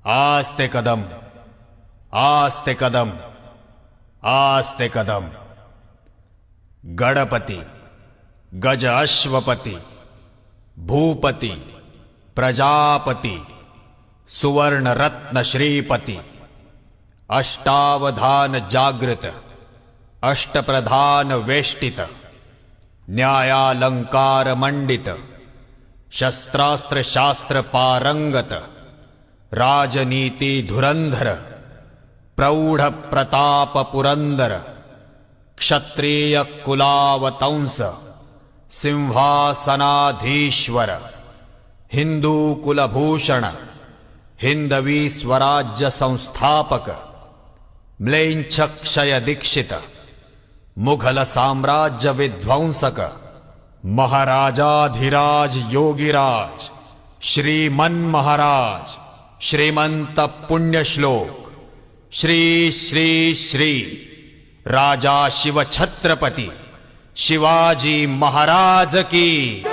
आस्ते कदम, आस्ते कदम, आस्ते कदम। गणपति, गज अश्वपति, भूपति, प्रजापति, सुवर्ण रत्न श्रीपति, अष्टावधान जागृत, अष्टप्रधान वेष्टित, न्यायालंकार मंडित, शस्त्रास्त्र शास्त्र पारंगत, राजनीति धुरंधर, प्रौढ़ प्रताप पुरंदर, क्षत्रिय कुलावतंस, सिंहासनाधीश्वर, हिंदू कुलभूषण, हिंदवी स्वराज्य संस्थापक, म्लेच्छ क्षय दीक्षित, मुघल साम्राज्य विध्वंसक, महाराजाधिराज योगिराज, श्रीमन महाराज, श्रीमंत पुण्यश्लोक, श्री श्री श्री राजा शिव छत्रपति शिवाजी महाराज की।